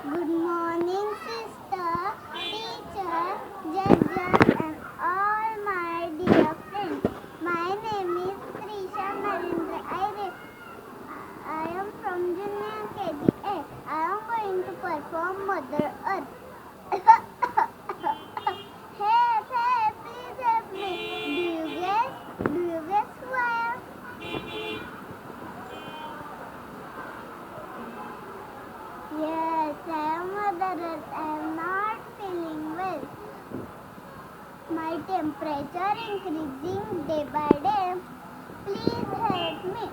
Good morning, sister, teacher, judges, and all my dear friends. My name is Trisha Narendra. I am from Junior KGA. I am going to perform Mother Earth. Hey, please help me. Do you guess who I am? Yes, I am Mother Earth. I am not feeling well. My temperature increasing day by day. Please help me.